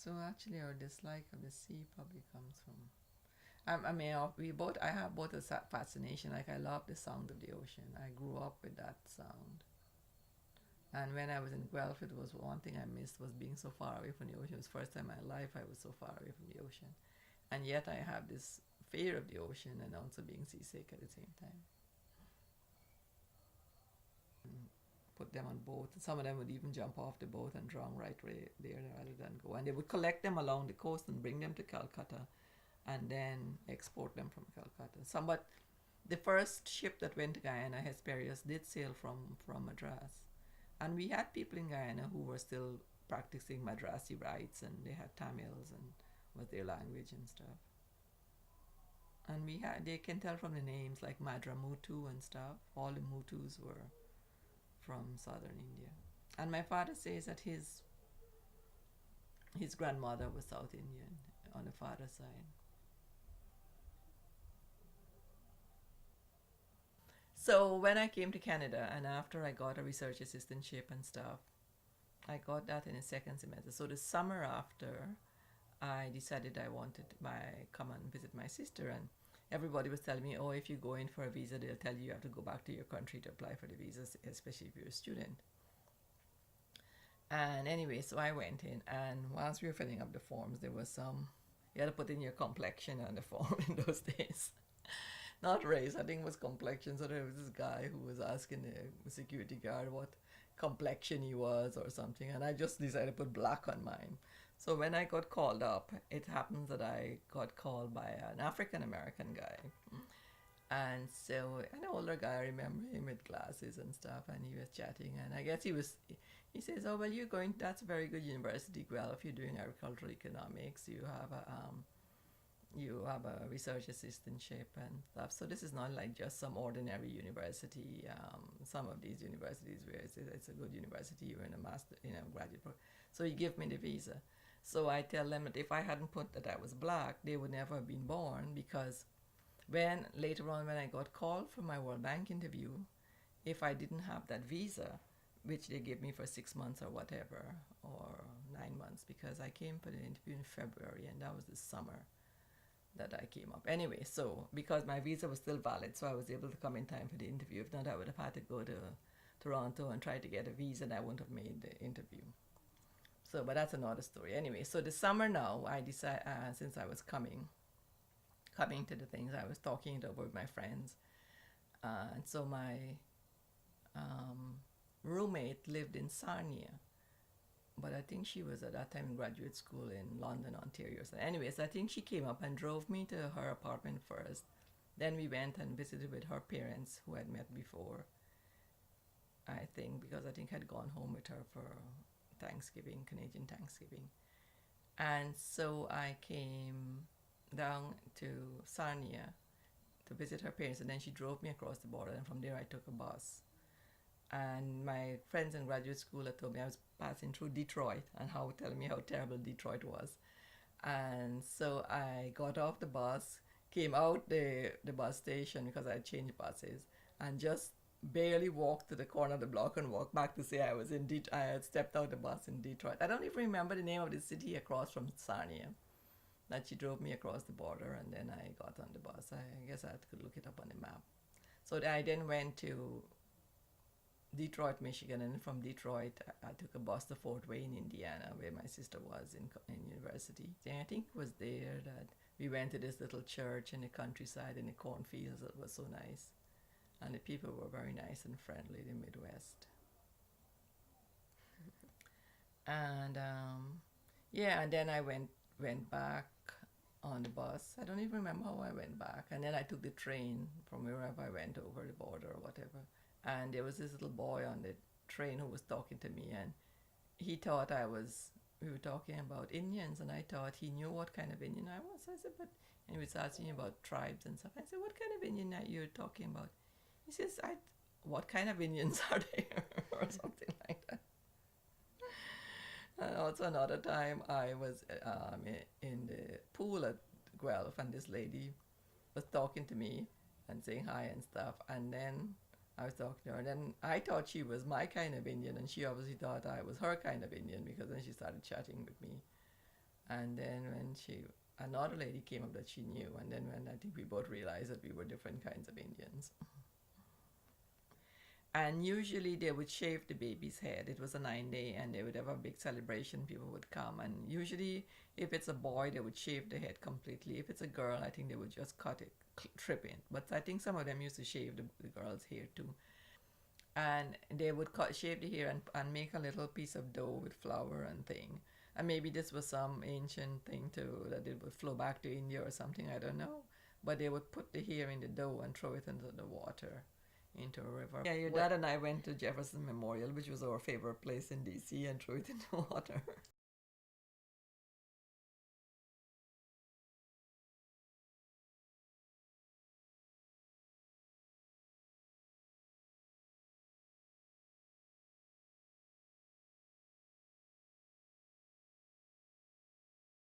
So actually, our dislike of the sea probably comes from. I mean, I have both a fascination. Like I love the sound of the ocean. I grew up with that sound. And when I was in Guelph, it was one thing I missed was being so far away from the ocean. It was the first time in my life I was so far away from the ocean. And yet I have this fear of the ocean and also being seasick at the same time. Put them on boat. Some of them would even jump off the boat and drown right there rather than go. And they would collect them along the coast and bring them to Calcutta and then export them from Calcutta. But the first ship that went to Guyana, Hesperius, did sail from Madras. And we had people in Guyana who were still practicing Madrasi rites, and they had Tamils and was their language and stuff. And they can tell from the names like Madramutu and stuff. All the Mutus were from southern India. And my father says that his grandmother was South Indian on the father's side. So when I came to Canada and after I got a research assistantship and stuff, I got that in the second semester. So the summer after, I decided I wanted to come and visit my sister, and everybody was telling me, oh, if you go in for a visa, they'll tell you have to go back to your country to apply for the visas, especially if you're a student. And anyway, so I went in, and whilst we were filling up the forms, there was you had to put in your complexion on the form in those days. Not race, I think it was complexion. So there was this guy who was asking the security guard what complexion he was or something, and I just decided to put black on mine. So when I got called up, it happens that I got called by an African American guy. And so an older guy, I remember him with glasses and stuff, and he was chatting, and I guess he says, oh, well, that's a very good university, Guelph, you're doing agricultural economics, you have a research assistantship and stuff. So this is not like just some ordinary university. Some of these universities where it's a good university, you're in a master, graduate program. So he gave me the visa. So I tell them that if I hadn't put that I was black, they would never have been born, because later on when I got called for my World Bank interview, if I didn't have that visa, which they gave me for 6 months or whatever, or 9 months, because I came for the interview in February and that was the summer that I came up. Anyway, so because my visa was still valid, so I was able to come in time for the interview. If not, I would have had to go to Toronto and try to get a visa, and I wouldn't have made the interview. So, but that's another story. Anyway, so the summer now, I decided, since I was coming to the things, I was talking it over with my friends. And so my roommate lived in Sarnia, but I think she was at that time in graduate school in London, Ontario. So anyways, I think she came up and drove me to her apartment first. Then we went and visited with her parents who I'd met before, I think, because I think I'd gone home with her for Thanksgiving, Canadian Thanksgiving. And so I came down to Sarnia to visit her parents, and then she drove me across the border, and from there I took a bus. And my friends in graduate school had told me I was passing through Detroit and telling me how terrible Detroit was. And so I got off the bus, came out the bus station because I changed buses, and just barely walked to the corner of the block and walked back to say I was in I had stepped out the bus in Detroit. I don't even remember the name of the city across from Sarnia that she drove me across the border, and then I got on the bus. I guess I could look it up on the map. So I then went to Detroit, Michigan, and from Detroit I took a bus to Fort Wayne, Indiana, where my sister was in university. And I think it was there that we went to this little church in the countryside in the cornfields. That was so nice, and the people were very nice and friendly, the Midwest. And yeah, and then I went back on the bus. I don't even remember how I went back, and then I took the train from wherever I went over the border or whatever. And there was this little boy on the train who was talking to me, and he thought we were talking about Indians, and I thought he knew what kind of Indian I was. I said, but, and he was asking me about tribes and stuff. I said, what kind of Indian are you talking about? He says, what kind of Indians are there? Or something like that. And also another time I was in the pool at Guelph, and this lady was talking to me and saying hi and stuff, and then I was talking to her, and then I thought she was my kind of Indian, and she obviously thought I was her kind of Indian, because then she started chatting with me. And then when another lady came up that she knew, and then when I think we both realized that we were different kinds of Indians. And usually they would shave the baby's head. It was a 9 day, and they would have a big celebration. People would come, and usually, if it's a boy, they would shave the head completely. If it's a girl, I think they would just cut it, trim it. But I think some of them used to shave the girl's hair too. And they would shave the hair and make a little piece of dough with flour and thing. And maybe this was some ancient thing too, that it would flow back to India or something, I don't know. But they would put the hair in the dough and throw it into the water, into a river. Yeah, your dad and I went to Jefferson Memorial, which was our favorite place in DC, and threw it in the water.